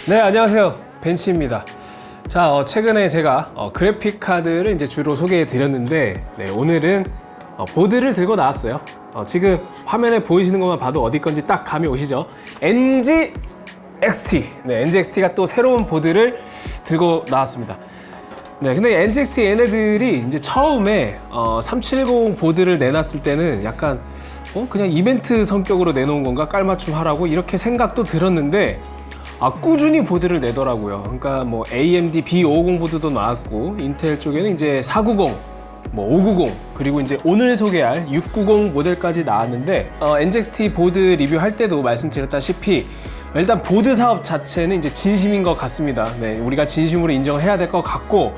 네, 안녕하세요. 벤치입니다. 자, 최근에 제가 그래픽 카드를 이제 주로 소개해 드렸는데, 네, 오늘은 보드를 들고 나왔어요. 지금 화면에 보이시는 것만 봐도 어디 건지 딱 감이 오시죠? NG XT. 네, NG XT가 또 새로운 보드를 들고 나왔습니다. 네, 근데 NG XT 얘네들이 이제 처음에 370 보드를 내놨을 때는 약간 그냥 이벤트 성격으로 내놓은 건가? 깔맞춤 하라고 이렇게 생각도 들었는데, 꾸준히 보드를 내더라고요. 그러니까 뭐 AMD B550 보드도 나왔고, 인텔 쪽에는 이제 490, 뭐 590, 그리고 이제 오늘 소개할 690 모델까지 나왔는데, NGXT 보드 리뷰할 때도 말씀드렸다시피 일단 보드 사업 자체는 이제 진심인 것 같습니다. 네, 우리가 진심으로 인정을 해야 될 것 같고,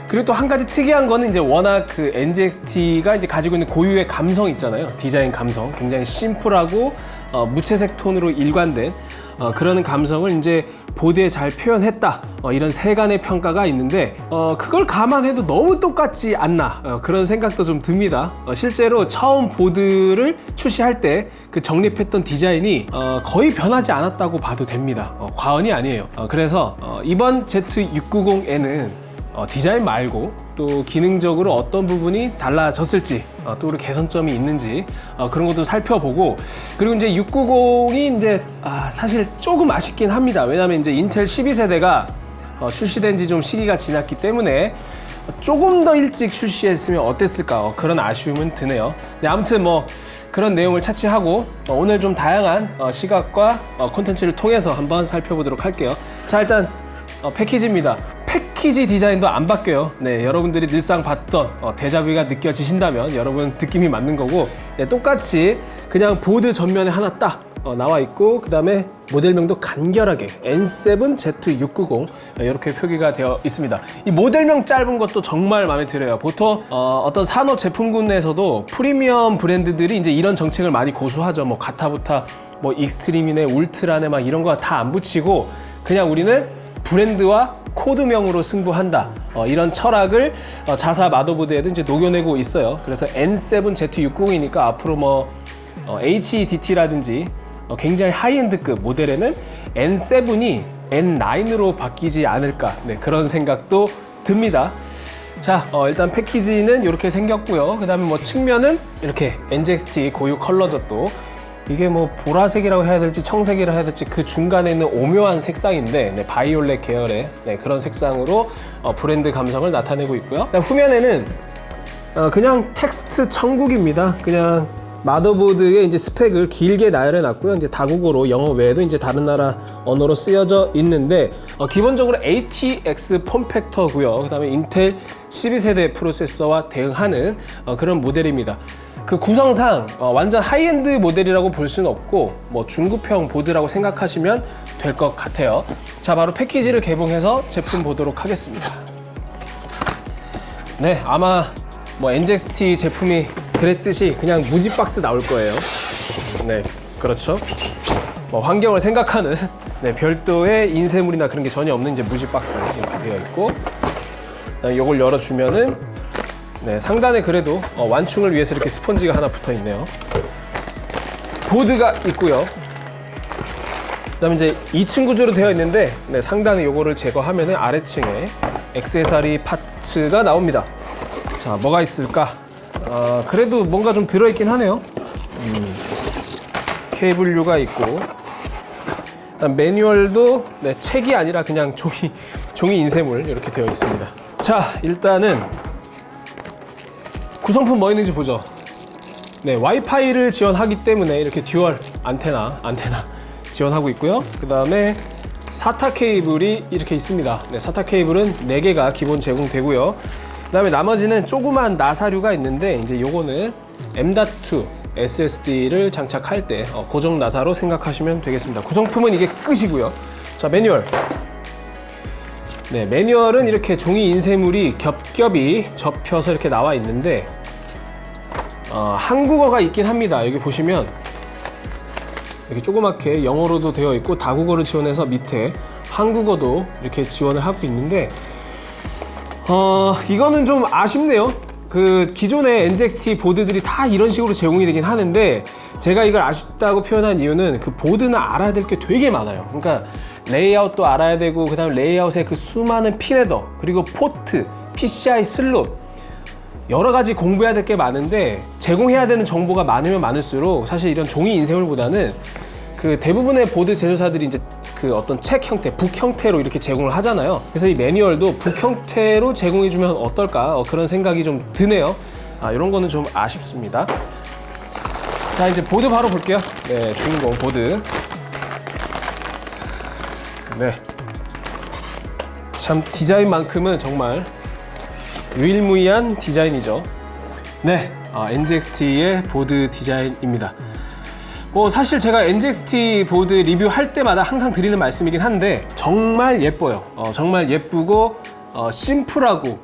그리고 또 한 가지 특이한 거는 이제 워낙 그 NGXT가 이제 가지고 있는 고유의 감성 있잖아요. 디자인 감성, 굉장히 심플하고 무채색 톤으로 일관된 그런 감성을 이제 보드에 잘 표현했다, 이런 세간의 평가가 있는데, 그걸 감안해도 너무 똑같지 않나, 그런 생각도 좀 듭니다. 실제로 처음 보드를 출시할 때 그 정립했던 디자인이 거의 변하지 않았다고 봐도 됩니다. 과언이 아니에요. 그래서 이번 Z690에는 디자인 말고 또 기능적으로 어떤 부분이 달라졌을지, 또 우리 개선점이 있는지, 그런 것도 살펴보고, 그리고 이제 690이 이제 사실 조금 아쉽긴 합니다. 왜냐면 이제 인텔 12세대가 출시된 지 좀 시기가 지났기 때문에 조금 더 일찍 출시했으면 어땠을까, 그런 아쉬움은 드네요. 네, 아무튼 뭐 그런 내용을 차치하고 오늘 좀 다양한 시각과 콘텐츠를 통해서 한번 살펴보도록 할게요. 자, 일단 패키지입니다. 패키지 디자인도 안 바뀌어요. 네, 여러분들이 늘상 봤던 데자뷰가 느껴지신다면 여러분 느낌이 맞는 거고, 네, 똑같이 그냥 보드 전면에 하나 딱 나와 있고, 그 다음에 모델명도 간결하게 N7 Z690 이렇게 표기가 되어 있습니다. 이 모델명 짧은 것도 정말 마음에 들어요. 보통 어떤 산업 제품군 내에서도 프리미엄 브랜드들이 이제 이런 정책을 많이 고수하죠. 뭐 가타부타, 뭐 익스트림이네, 울트라네, 막 이런 거 다 안 붙이고 그냥 우리는 브랜드와 코드명으로 승부한다, 이런 철학을 자사 마더보드에도 이제 녹여내고 있어요. 그래서 N7 Z690이니까 앞으로 뭐 HDT라든지 굉장히 하이엔드급 모델에는 N7이 N9으로 바뀌지 않을까, 네, 그런 생각도 듭니다. 자, 일단 패키지는 이렇게 생겼고요. 그 다음에 뭐 측면은 이렇게 NGXT 고유 컬러죠. 또 이게 뭐 보라색이라고 해야 될지 청색이라고 해야 될지 그 중간에 있는 오묘한 색상인데, 네, 바이올렛 계열의, 네, 그런 색상으로 브랜드 감성을 나타내고 있고요. 후면에는 그냥 텍스트 천국입니다. 그냥 마더보드의 이제 스펙을 길게 나열해 놨고요. 이제 다국어로, 영어 외에도 이제 다른 나라 언어로 쓰여져 있는데, 기본적으로 ATX 폼팩터고요. 그 다음에 인텔 12세대 프로세서와 대응하는 그런 모델입니다. 그 구성상 완전 하이엔드 모델이라고 볼 수는 없고, 뭐 중급형 보드라고 생각하시면 될 것 같아요. 자, 바로 패키지를 개봉해서 제품 보도록 하겠습니다. 네, 아마 뭐 NGXT 제품이 그랬듯이 그냥 무지 박스 나올 거예요. 네, 그렇죠. 뭐 환경을 생각하는, 네, 별도의 인쇄물이나 그런 게 전혀 없는 이제 무지 박스 이렇게 되어 있고, 이걸 열어주면은, 네, 상단에 그래도 완충을 위해서 이렇게 스펀지가 하나 붙어 있네요. 보드가 있고요. 그다음에 이제 2층 구조로 되어 있는데, 네, 상단에 요거를 제거하면은 아래층에 액세서리 파츠가 나옵니다. 자, 뭐가 있을까? 그래도 뭔가 좀 들어있긴 하네요. 케이블류가 있고, 매뉴얼도, 네, 책이 아니라 그냥 종이 인쇄물 이렇게 되어 있습니다. 자, 일단은 구성품 뭐 있는지 보죠. 네, 와이파이를 지원하기 때문에 이렇게 듀얼 안테나 지원하고 있고요. 그 다음에 사타 케이블이 이렇게 있습니다. 네, 사타 케이블은 4개가 기본 제공되고요. 그 다음에 나머지는 조그만 나사류가 있는데, 이제 요거는 M.2 SSD를 장착할 때 고정 나사로 생각하시면 되겠습니다. 구성품은 이게 끝이고요. 자, 매뉴얼. 네, 매뉴얼은 이렇게 종이 인쇄물이 겹겹이 접혀서 이렇게 나와 있는데, 한국어가 있긴 합니다. 여기 보시면 이렇게 조그맣게 영어로도 되어 있고, 다국어를 지원해서 밑에 한국어도 이렇게 지원을 하고 있는데, 이거는 좀 아쉽네요. 그 기존의 NGXT 보드들이 다 이런 식으로 제공이 되긴 하는데, 제가 이걸 아쉽다고 표현한 이유는 그 보드는 알아야 될 게 되게 많아요. 그러니까 레이아웃도 알아야 되고, 그 다음 레이아웃의 그 수많은 핀헤더, 그리고 포트, PCI 슬롯, 여러 가지 공부해야 될 게 많은데 제공해야 되는 정보가 많으면 많을수록 사실 이런 종이 인쇄물보다는 그 대부분의 보드 제조사들이 이제 그 어떤 책 형태, 북 형태로 이렇게 제공을 하잖아요. 그래서 이 매뉴얼도 북 형태로 제공해주면 어떨까, 그런 생각이 좀 드네요. 이런 거는 좀 아쉽습니다. 자, 이제 보드 바로 볼게요. 네, 주인공 보드. 네. 참 디자인만큼은 정말 유일무이한 디자인이죠. 네, NZXT의 보드 디자인입니다. 뭐 사실 제가 NZXT 보드 리뷰할 때마다 항상 드리는 말씀이긴 한데 정말 예뻐요. 정말 예쁘고 심플하고,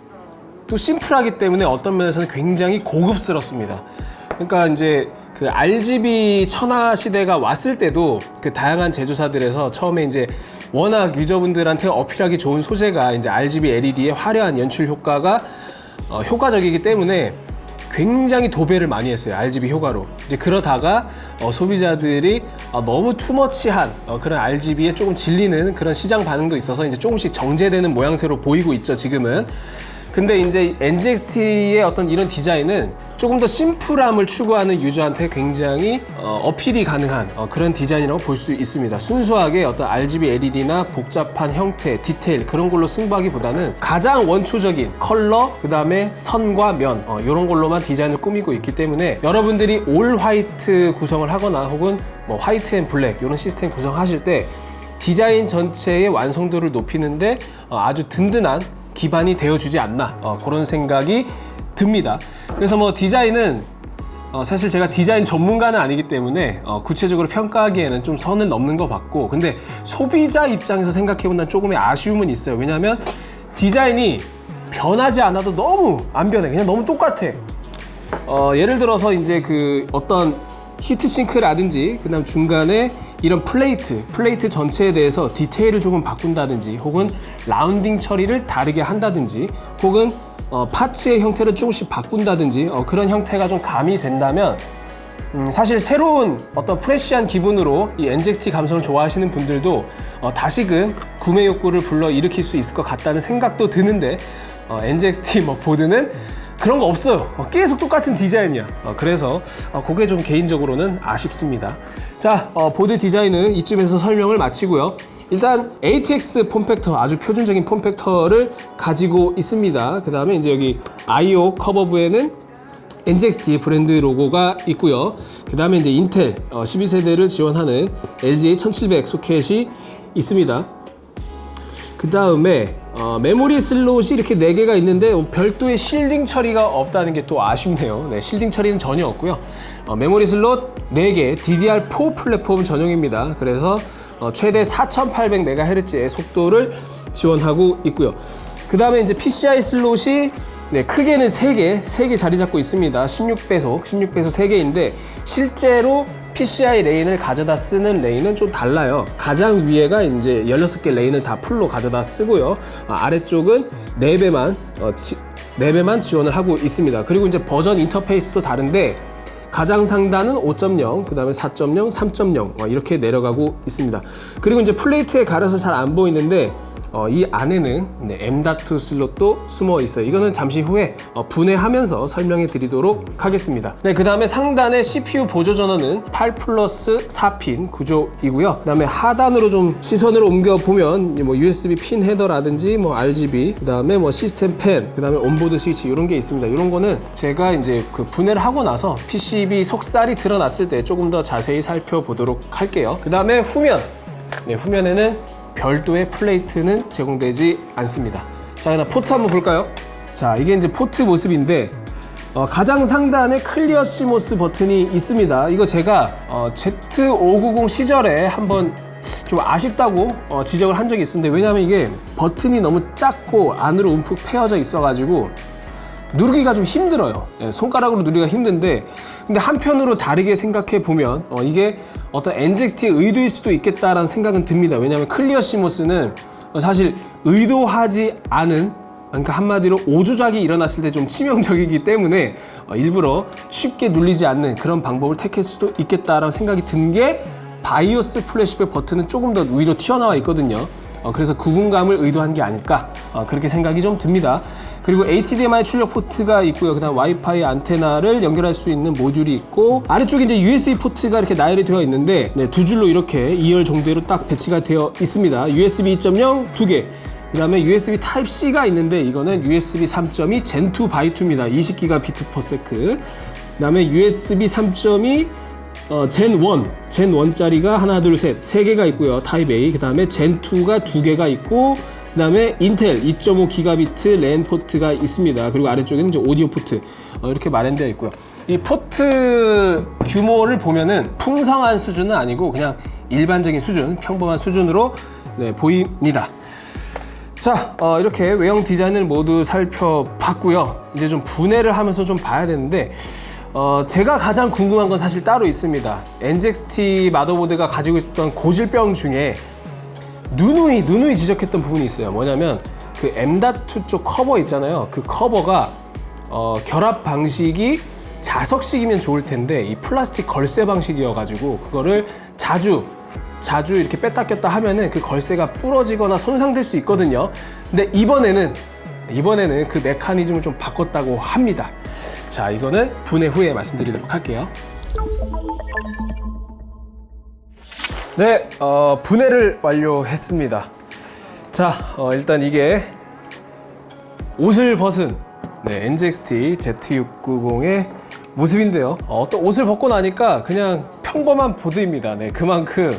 또 심플하기 때문에 어떤 면에서는 굉장히 고급스럽습니다. 그러니까 이제 그 RGB 천하 시대가 왔을 때도 그 다양한 제조사들에서 처음에 이제 워낙 유저분들한테 어필하기 좋은 소재가 이제 RGB LED의 화려한 연출 효과가 효과적이기 때문에 굉장히 도배를 많이 했어요. RGB 효과로. 이제 그러다가 소비자들이 너무 투머치한 그런 RGB에 조금 질리는 그런 시장 반응도 있어서 이제 조금씩 정제되는 모양새로 보이고 있죠, 지금은. 근데 이제 NZXT의 어떤 이런 디자인은 조금 더 심플함을 추구하는 유저한테 굉장히 어필이 가능한 그런 디자인이라고 볼 수 있습니다. 순수하게 어떤 RGB LED나 복잡한 형태, 디테일 그런 걸로 승부하기보다는 가장 원초적인 컬러, 그 다음에 선과 면, 이런 걸로만 디자인을 꾸미고 있기 때문에 여러분들이 올 화이트 구성을 하거나 혹은 뭐 화이트 앤 블랙 이런 시스템 구성하실 때 디자인 전체의 완성도를 높이는데 아주 든든한 기반이 되어주지 않나, 그런 생각이 듭니다. 그래서 뭐 디자인은 사실 제가 디자인 전문가는 아니기 때문에 구체적으로 평가하기에는 좀 선을 넘는 것 같고, 근데 소비자 입장에서 생각해본다면 조금의 아쉬움은 있어요. 왜냐하면 디자인이 변하지 않아도 너무 안 변해. 그냥 너무 똑같아. 예를 들어서 이제 그 어떤 히트싱크라든지 그다음 중간에 이런 플레이트 전체에 대해서 디테일을 조금 바꾼다든지, 혹은 라운딩 처리를 다르게 한다든지, 혹은 파츠의 형태를 조금씩 바꾼다든지, 그런 형태가 좀 가미된다면 사실 새로운 어떤 프레시한 기분으로 이 NZXT 감성을 좋아하시는 분들도 다시금 구매 욕구를 불러일으킬 수 있을 것 같다는 생각도 드는데, NZXT 뭐 보드는 그런 거 없어요. 계속 똑같은 디자인이야. 그래서 그게 좀 개인적으로는 아쉽습니다. 자, 보드 디자인은 이쯤에서 설명을 마치고요. 일단 ATX 폼팩터, 아주 표준적인 폼팩터를 가지고 있습니다. 그 다음에 이제 여기 IO 커버부에는 NZXT 브랜드 로고가 있고요. 그 다음에 이제 인텔 12세대를 지원하는 LGA 1700 소켓이 있습니다. 그 다음에 메모리 슬롯이 이렇게 4개가 있는데 별도의 실딩 처리가 없다는 게 또 아쉽네요. 네, 실딩 처리는 전혀 없고요. 메모리 슬롯 4개, DDR4 플랫폼 전용입니다. 그래서 최대 4800MHz의 속도를 지원하고 있고요. 그 다음에 이제 PCI 슬롯이 크게는 3개 자리 잡고 있습니다. 16배속 3개인데 실제로 PCI 레인을 가져다 쓰는 레인은 좀 달라요. 가장 위에가 이제 16개 레인을 다 풀로 가져다 쓰고요. 아래쪽은 4배만 지원을 하고 있습니다. 그리고 이제 버전 인터페이스도 다른데 가장 상단은 5.0, 그 다음에 4.0, 3.0 이렇게 내려가고 있습니다. 그리고 이제 플레이트에 가려서 잘 안 보이는데 이 안에는 M.2 슬롯도 숨어 있어요. 이거는 잠시 후에 분해하면서 설명해 드리도록 하겠습니다. 네, 그 다음에 상단의 CPU 보조 전원은 8+4핀 구조이고요. 그 다음에 하단으로 좀 시선을 옮겨 보면 뭐 USB 핀 헤더라든지 뭐 RGB, 그 다음에 뭐 시스템 펜, 그 다음에 온보드 스위치 이런 게 있습니다. 이런 거는 제가 이제 그 분해를 하고 나서 PCB 속살이 드러났을 때 조금 더 자세히 살펴보도록 할게요. 그 다음에 후면, 후면에는 별도의 플레이트는 제공되지 않습니다. 자, 그럼 포트 한번 볼까요? 자, 이게 이제 포트 모습인데 가장 상단에 클리어 시모스 버튼이 있습니다. 이거 제가 Z590 시절에 한번 좀 아쉽다고 지적을 한 적이 있었는데, 왜냐하면 이게 버튼이 너무 작고 안으로 움푹 패여져 있어가지고 누르기가 좀 힘들어요. 손가락으로 누르기가 힘든데, 근데 한편으로 다르게 생각해 보면 이게 어떤 NZXT의 의도일 수도 있겠다라는 생각은 듭니다. 왜냐하면 클리어 시모스는 사실 의도하지 않은 그러니까 한마디로 오조작이 일어났을 때 좀 치명적이기 때문에 일부러 쉽게 눌리지 않는 그런 방법을 택할 수도 있겠다라는 생각이 든 게 바이오스 플래시백 버튼은 조금 더 위로 튀어나와 있거든요. 그래서 구분감을 의도한 게 아닐까 그렇게 생각이 좀 듭니다. 그리고 HDMI 출력 포트가 있고요. 그 다음 와이파이 안테나를 연결할 수 있는 모듈이 있고 아래쪽에 이제 USB 포트가 이렇게 나열이 되어 있는데 네, 두 줄로 이렇게 2열 정도로 딱 배치가 되어 있습니다. USB 2.0 2개, 그 다음에 USB Type-C가 있는데 이거는 USB 3.2 Gen2 by2입니다. 20GB/s. 그 다음에 USB 3.2 Gen1짜리가 하나, 둘, 셋, 세 개가 있고요. Type-A. 그 다음에 Gen2가 두 개가 있고, 그 다음에 인텔 2.5GB 랜 포트가 있습니다. 그리고 아래쪽에는 이제 오디오 포트 이렇게 마련되어 있고요. 이 포트 규모를 보면은 풍성한 수준은 아니고 그냥 일반적인 수준, 평범한 수준으로 네, 보입니다. 자, 이렇게 외형 디자인을 모두 살펴봤고요. 이제 좀 분해를 하면서 좀 봐야 되는데 제가 가장 궁금한 건 사실 따로 있습니다. NZXT 마더보드가 가지고 있던 고질병 중에 누누이 지적했던 부분이 있어요. 뭐냐면 그 M.2 쪽 커버 있잖아요. 그 커버가 결합 방식이 자석식이면 좋을 텐데 이 플라스틱 걸쇠 방식이어가지고 그거를 자주 이렇게 뺐다 꼈다 하면은 그 걸쇠가 부러지거나 손상될 수 있거든요. 근데 이번에는 그 메커니즘을 좀 바꿨다고 합니다. 자, 이거는 분해 후에 말씀드리도록 할게요. 네, 분해를 완료했습니다. 자, 일단 이게 옷을 벗은 NZXT Z690의 모습인데요. 또 옷을 벗고 나니까 그냥 평범한 보드입니다. 네, 그만큼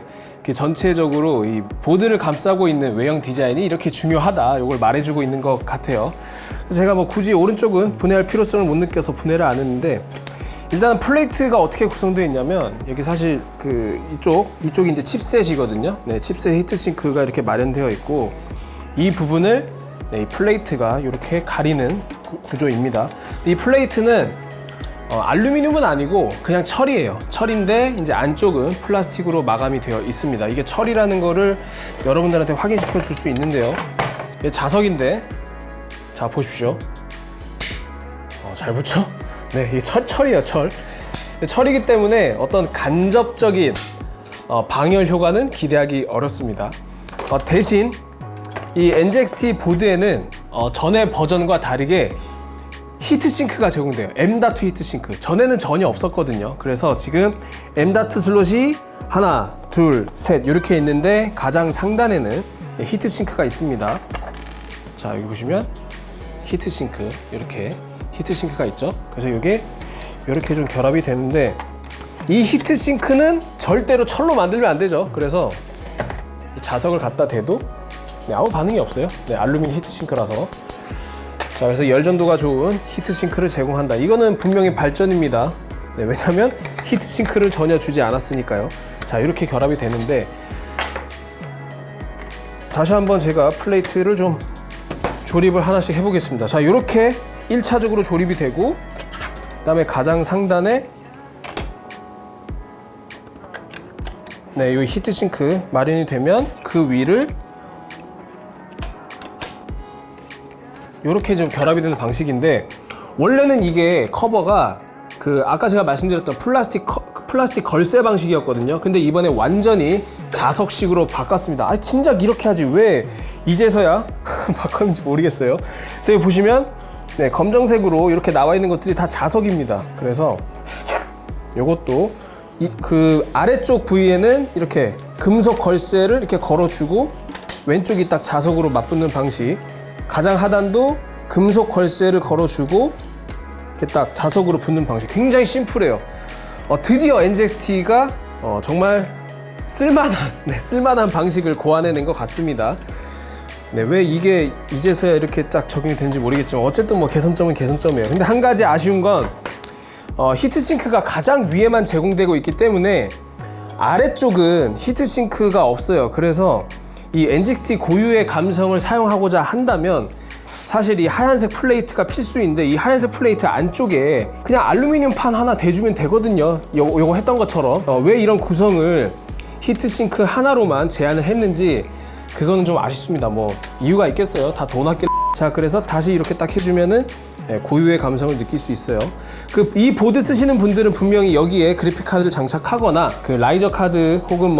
전체적으로 이 보드를 감싸고 있는 외형 디자인이 이렇게 중요하다, 이걸 말해주고 있는 것 같아요. 그래서 제가 뭐 굳이 오른쪽은 분해할 필요성을 못 느껴서 분해를 안 했는데, 일단 플레이트가 어떻게 구성되어 있냐면 여기 사실 그 이쪽이 이제 칩셋이거든요. 네, 칩셋 히트싱크가 이렇게 마련되어 있고 이 부분을 이 플레이트가 이렇게 가리는 구조입니다. 이 플레이트는 알루미늄은 아니고 그냥 철이에요. 철인데 이제 안쪽은 플라스틱으로 마감이 되어 있습니다. 이게 철이라는 거를 여러분들한테 확인시켜 줄 수 있는데요. 이게 자석인데, 자 보십시오. 잘 붙죠? 네, 이게 철이에요, 철. 철이기 때문에 어떤 간접적인 방열 효과는 기대하기 어렵습니다. 대신 이 NZXT 보드에는 전에 버전과 다르게 히트싱크가 제공돼요. M.2 히트싱크. 전에는 전혀 없었거든요. 그래서 지금 M.2 슬롯이 하나, 둘, 셋 이렇게 있는데 가장 상단에는 히트싱크가 있습니다. 자, 여기 보시면 히트싱크, 이렇게 히트싱크가 있죠. 그래서 이게 이렇게 좀 결합이 되는데 이 히트싱크는 절대로 철로 만들면 안 되죠. 그래서 자석을 갖다 대도 아무 반응이 없어요. 네, 알루미늄 히트싱크라서. 자, 그래서 열전도가 좋은 히트싱크를 제공한다. 이거는 분명히 발전입니다. 네, 왜냐면 히트싱크를 전혀 주지 않았으니까요. 자, 이렇게 결합이 되는데 다시 한번 제가 플레이트를 좀 조립을 하나씩 해보겠습니다. 자, 이렇게 1차적으로 조립이 되고, 그 다음에 가장 상단에 네, 이 히트싱크 마련이 되면 그 위를 이렇게 좀 결합이 되는 방식인데, 원래는 이게 커버가 그 아까 제가 말씀드렸던 플라스틱 걸쇠 방식이었거든요. 근데 이번에 완전히 자석식으로 바꿨습니다. 진작 이렇게 하지 왜 이제서야 바꿨는지 모르겠어요. 그래서 여기 보시면 네, 검정색으로 이렇게 나와 있는 것들이 다 자석입니다. 그래서 이것도 그 아래쪽 부위에는 이렇게 금속 걸쇠를 이렇게 걸어주고 왼쪽이 딱 자석으로 맞붙는 방식, 가장 하단도 금속 걸쇠를 걸어주고 이렇게 딱 자석으로 붙는 방식, 굉장히 심플해요. 드디어 NZXT가 정말 쓸만한 방식을 고안해낸 것 같습니다. 네, 왜 이게 이제서야 이렇게 딱 적용이 되는지 모르겠지만 어쨌든 뭐 개선점은 개선점이에요. 근데 한 가지 아쉬운 건 히트싱크가 가장 위에만 제공되고 있기 때문에 아래쪽은 히트싱크가 없어요. 그래서 이 NZXT 고유의 감성을 사용하고자 한다면 사실 이 하얀색 플레이트가 필수인데, 이 하얀색 플레이트 안쪽에 그냥 알루미늄 판 하나 대주면 되거든요. 요거 했던 것처럼. 왜 이런 구성을 히트싱크 하나로만 제한을 했는지 그거는 좀 아쉽습니다. 뭐 이유가 있겠어요. 다 돈 아낄 자, 그래서 다시 이렇게 딱 해주면은 고유의 감성을 느낄 수 있어요. 이 보드 쓰시는 분들은 분명히 여기에 그래픽 카드를 장착하거나 그 라이저 카드 혹은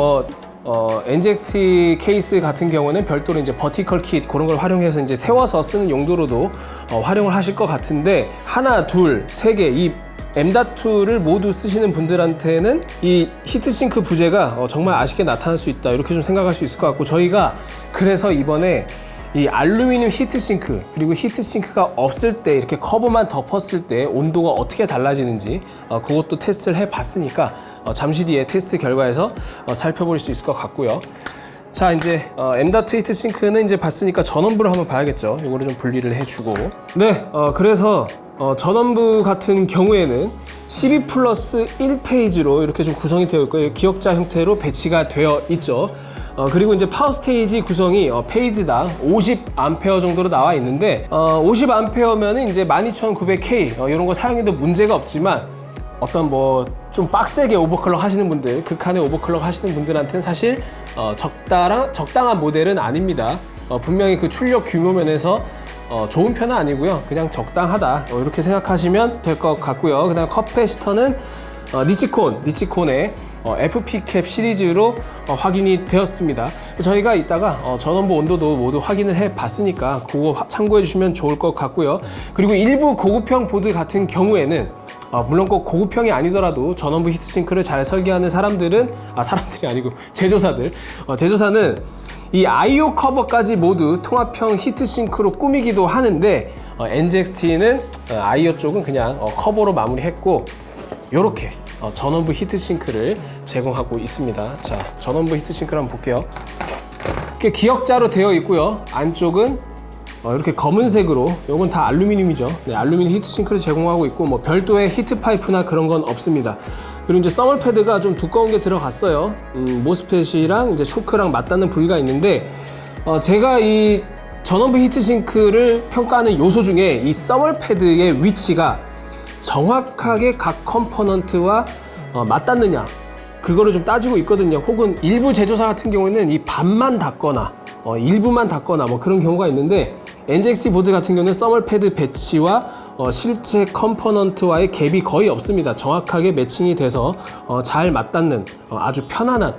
NGXT 케이스 같은 경우는 별도로 이제 버티컬 킷 그런 걸 활용해서 이제 세워서 쓰는 용도로도 활용을 하실 것 같은데, 하나, 둘, 세 개 이 M.2를 모두 쓰시는 분들한테는 이 히트싱크 부재가 정말 아쉽게 나타날 수 있다, 이렇게 좀 생각할 수 있을 것 같고, 저희가 그래서 이번에 이 알루미늄 히트싱크, 그리고 히트싱크가 없을 때 이렇게 커버만 덮었을 때 온도가 어떻게 달라지는지 그것도 테스트를 해봤으니까 잠시 뒤에 테스트 결과에서 살펴볼 수 있을 것 같고요. 자, 이제 M.2 히트싱크는 이제 봤으니까 전원부를 한번 봐야겠죠. 이거를 좀 분리를 해주고, 네, 그래서 전원부 같은 경우에는 12+1페이지로 이렇게 좀 구성이 되어 있고요. 기역자 형태로 배치가 되어 있죠. 그리고 이제 파워 스테이지 구성이 페이지당 50A 정도로 나와 있는데, 50A면은 이제 12900K 이런 거 사용해도 문제가 없지만, 어떤 좀 빡세게 오버클럭 하시는 분들, 극한의 오버클럭 하시는 분들한테는 사실 적당한 모델은 아닙니다. 분명히 그 출력 규모 면에서 좋은 편은 아니고요. 그냥 적당하다, 이렇게 생각하시면 될 것 같고요. 그 다음 커패시터는 니치콘의 FP캡 시리즈로 확인이 되었습니다. 저희가 이따가 전원부 온도도 모두 확인을 해 봤으니까 그거 참고해 주시면 좋을 것 같고요. 그리고 일부 고급형 보드 같은 경우에는 물론 꼭 고급형이 아니더라도 전원부 히트싱크를 잘 설계하는 사람들이 아니고 제조사는 이 I/O 커버까지 모두 통합형 히트싱크로 꾸미기도 하는데, NGXT는 I/O 쪽은 그냥 커버로 마무리했고, 요렇게 전원부 히트싱크를 제공하고 있습니다. 자, 전원부 히트싱크를 한번 볼게요. 이렇게 기역자로 되어 있고요. 안쪽은 이렇게 검은색으로, 요건 다 알루미늄이죠. 네, 알루미늄 히트싱크를 제공하고 있고, 별도의 히트 파이프나 그런 건 없습니다. 그리고 이제 서멀 패드가 좀 두꺼운 게 들어갔어요. 모스펫이랑 이제 초크랑 맞닿는 부위가 있는데, 제가 이 전원부 히트싱크를 평가하는 요소 중에 이 서멀 패드의 위치가 정확하게 각 컴포넌트와 맞닿느냐, 그거를 좀 따지고 있거든요. 혹은 일부 제조사 같은 경우에는 이 반만 닿거나 일부만 닿거나 그런 경우가 있는데, NGXT 보드 같은 경우는 서멀 패드 배치와 실제 컴포넌트와의 갭이 거의 없습니다. 정확하게 매칭이 돼서 잘 맞닿는 아주 편안한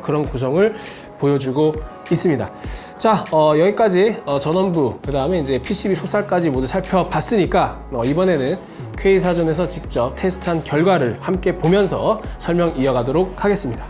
그런 구성을 보여주고 있습니다. 자, 여기까지 전원부, 그 다음에 이제 PCB 소살까지 모두 살펴봤으니까 이번에는 K사전에서 직접 테스트한 결과를 함께 보면서 설명 이어가도록 하겠습니다.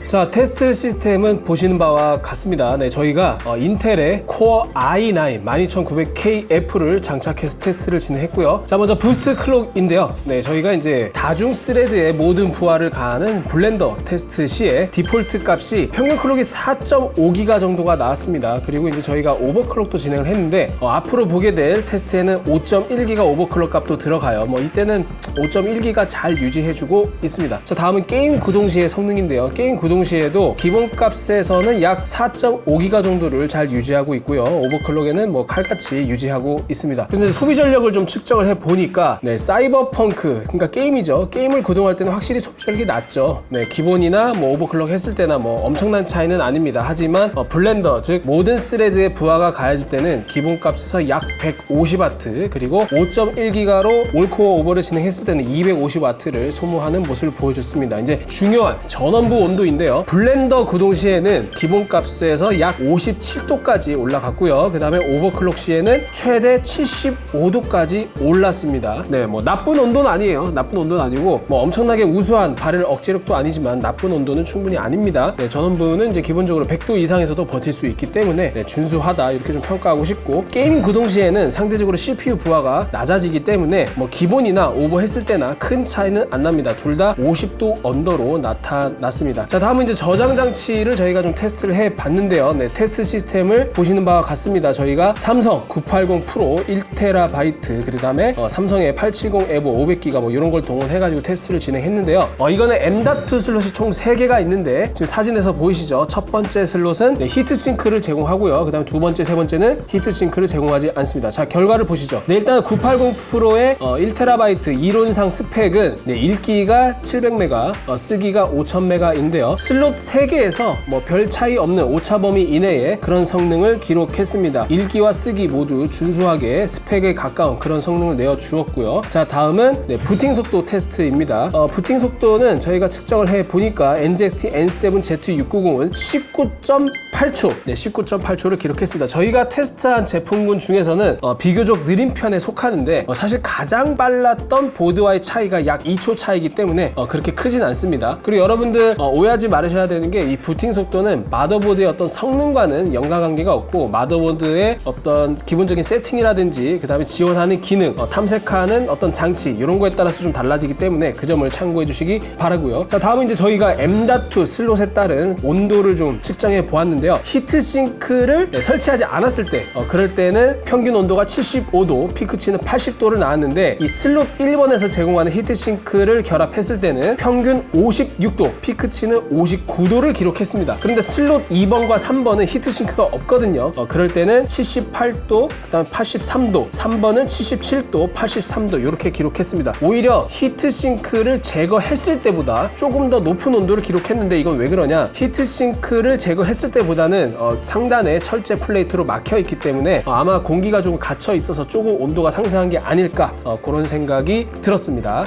자, 테스트 시스템은 보시는 바와 같습니다. 네, 저희가 인텔의 코어 i9 12900KF를 장착해서 테스트를 진행했고요. 자, 먼저 부스트 클록인데요. 네, 저희가 이제 다중 스레드의 모든 부하를 가하는 블렌더 테스트 시에 디폴트 값이 평균 클록이 4.5기가 정도가 나왔습니다. 그리고 이제 저희가 오버클럭도 진행을 했는데, 앞으로 보게 될 테스트에는 5.1기가 오버클럭 값도 들어가요. 이때는 5.1기가 잘 유지해주고 있습니다. 자, 다음은 게임 구동 시의 성능인데요. 게임 구동 시에도 기본값에서는 약 4.5기가 정도를 잘 유지하고 있고요. 오버클럭에는 칼같이 유지하고 있습니다. 그래서 이제 소비 전력을 좀 측정을 해 보니까, 네, 사이버펑크, 그러니까 게임이죠. 게임을 구동할 때는 확실히 소비 전력이 낮죠. 네, 기본이나 오버클럭 했을 때나 엄청난 차이는 아닙니다. 하지만 블렌더, 즉 모든 스레드의 부하가 가해질 때는 기본값에서 약 150W, 그리고 5.1기가로 올코어 오버를 진행했을 때는 250W를 소모하는 모습을 보여줬습니다. 이제 중요한 전원부 온도인데요. 블렌더 구동 시에는 기본값에서 약 57도까지 올라갔고요. 그 다음에 오버클럭 시에는 최대 75도까지 올랐습니다. 네, 나쁜 온도는 아니에요. 나쁜 온도는 아니고 엄청나게 우수한 발열 억제력도 아니지만 나쁜 온도는 충분히 아닙니다. 네, 전원부는 이제 기본적으로 100도 이상에서도 버틸 수 있기 때문에 준수하다, 이렇게 좀 평가하고 싶고, 게임 구동 시에는 상대적으로 CPU 부하가 낮아지기 때문에 기본이나 오버했을 때나 큰 차이는 안 납니다. 둘 다 50도 언더로 나타났습니다. 자, 다음은 이제 저장 장치를 저희가 좀 테스트를 해 봤는데요. 네, 테스트 시스템을 보시는 바와 같습니다. 저희가 삼성 980 프로 1TB, 그 다음에 삼성의 870 에보 500기가 이런 걸 동원해가지고 테스트를 진행했는데요. 이거는 M.2 슬롯이 총 3개가 있는데, 지금 사진에서 보이시죠? 첫 번째 슬롯은 히트싱크를 제공하고요. 그 다음 두 번째, 세 번째는 히트싱크를 제공하지 않습니다. 자, 결과를 보시죠. 네, 일단 980 프로의 1TB 이론상 스펙은 읽기가 700MB, 쓰기가 5000MB인데요. 슬롯 3개에서 뭐 별 차이 없는 오차 범위 이내의 그런 성능을 기록했습니다. 읽기와 쓰기 모두 준수하게 스펙에 가까운 그런 성능을 내어 주었고요. 자, 다음은 부팅 속도 테스트입니다. 부팅 속도는 저희가 측정을 해 보니까 NZXT N7Z690은 19.8초, 19.8초를 기록했습니다. 저희가 테스트한 제품군 중에서는 비교적 느린 편에 속하는데 사실 가장 빨랐던 보드와의 차이가 약 2초 차이기 때문에 그렇게 크진 않습니다. 그리고 여러분들 오해하지 말으셔야 되는 게 이 부팅 속도는 마더보드의 어떤 성능과는 연관관계가 없고 마더보드의 어떤 기본적인 세팅이라든지 그 다음에 지원하는 기능, 탐색하는 어떤 장치 이런 거에 따라서 좀 달라지기 때문에 그 점을 참고해 주시기 바라고요. 자, 다음은 이제 저희가 M.2 슬롯에 따른 온도를 좀 측정해 보았는데요. 히트싱크를 설치하지 않았을 때 그럴 때는 평균 온도가 75도, 피크치는 80도를 나왔는데 이 슬롯 1번에서 제공하는 히트싱크를 결합했을 때는 평균 56도, 피크치는 59도를 기록했습니다. 그런데 슬롯 2번과 3번은 히트싱크가 없거든요. 그럴 때는 78도, 그 다음 83도, 3번은 77도, 83도 이렇게 기록했습니다. 오히려 히트싱크를 제거했을 때보다 조금 더 높은 온도를 기록했는데 이건 왜 그러냐? 히트싱크를 제거했을 때보다는 상단에 철제 플레이트로 막혀 있기 때문에 아마 공기가 좀 갇혀 있어서 조금 온도가 상승한 게 아닐까 그런 생각이 들었습니다.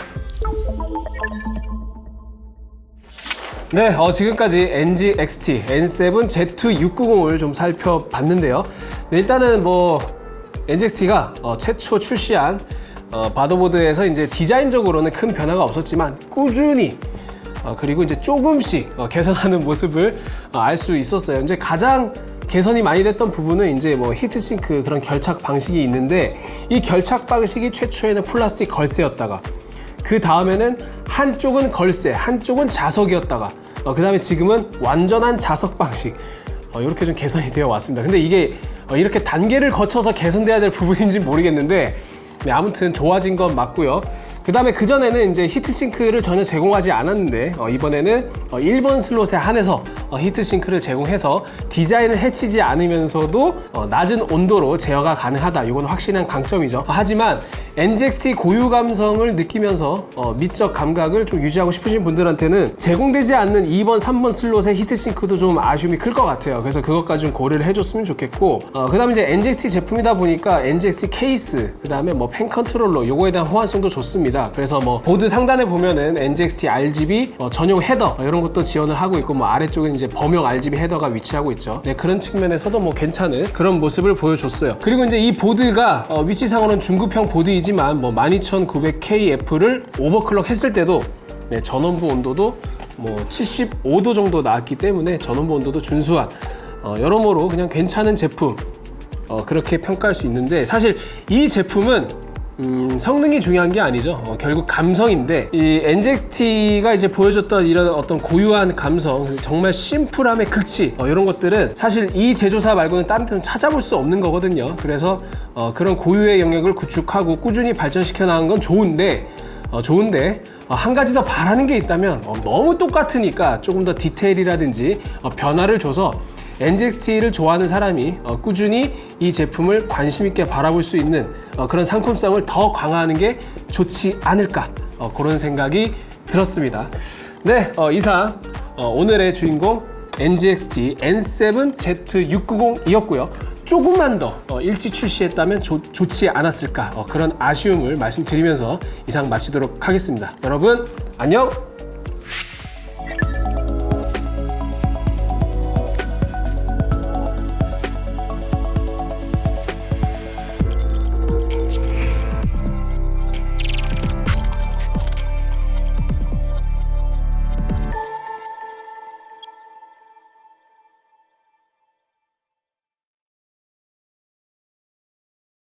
네, 지금까지 NZXT N7Z690을 좀 살펴봤는데요. 네, 일단은 NZXT가 최초 출시한 마더보드에서 이제 디자인적으로는 큰 변화가 없었지만 꾸준히 그리고 이제 조금씩 개선하는 모습을 알 수 있었어요. 이제 가장 개선이 많이 됐던 부분은 이제 히트싱크 그런 결착 방식이 있는데 이 결착 방식이 최초에는 플라스틱 걸쇠였다가 그 다음에는 한쪽은 걸쇠, 한쪽은 자석이었다가 그 다음에 지금은 완전한 자석 방식 이렇게 좀 개선이 되어 왔습니다. 근데 이게 이렇게 단계를 거쳐서 개선돼야 될 부분인지 모르겠는데 네, 아무튼 좋아진 건 맞고요. 그 다음에 그전에는 이제 히트싱크를 전혀 제공하지 않았는데 이번에는 1번 슬롯에 한해서 히트싱크를 제공해서 디자인을 해치지 않으면서도 낮은 온도로 제어가 가능하다. 이건 확실한 강점이죠. 하지만 NZXT 고유 감성을 느끼면서 미적 감각을 좀 유지하고 싶으신 분들한테는 제공되지 않는 2번, 3번 슬롯의 히트싱크도 좀 아쉬움이 클 것 같아요. 그래서 그것까지 좀 고려를 해줬으면 좋겠고 그 다음에 이제 NZXT 제품이다 보니까 NZXT 케이스, 그 다음에 펜 컨트롤러 요거에 대한 호환성도 좋습니다. 그래서 보드 상단에 보면은 NZXT RGB 전용 헤더 이런 것도 지원을 하고 있고 아래쪽에 이제 범용 RGB 헤더가 위치하고 있죠. 네, 그런 측면에서도 괜찮은 그런 모습을 보여줬어요. 그리고 이제 이 보드가 위치상으로는 중급형 보드이지만 12900KF를 오버클럭 했을 때도 네, 전원부 온도도 75도 정도 나왔기 때문에 전원부 온도도 준수한 여러모로 그냥 괜찮은 제품 그렇게 평가할 수 있는데 사실 이 제품은 성능이 중요한 게 아니죠. 결국 감성인데 이 NZXT가 이제 보여줬던 이런 어떤 고유한 감성, 정말 심플함의 극치 이런 것들은 사실 이 제조사 말고는 다른 데서 찾아볼 수 없는 거거든요. 그래서 그런 고유의 영역을 구축하고 꾸준히 발전시켜 나간 건 좋은데 한 가지 더 바라는 게 있다면 너무 똑같으니까 조금 더 디테일이라든지 변화를 줘서 NZXT를 좋아하는 사람이 꾸준히 이 제품을 관심 있게 바라볼 수 있는 그런 상품성을 더 강화하는 게 좋지 않을까 그런 생각이 들었습니다. 네, 이상 오늘의 주인공 NZXT N7Z690이었고요. 조금만 더 일찍 출시했다면 좋지 않았을까 그런 아쉬움을 말씀드리면서 이상 마치도록 하겠습니다. 여러분 안녕!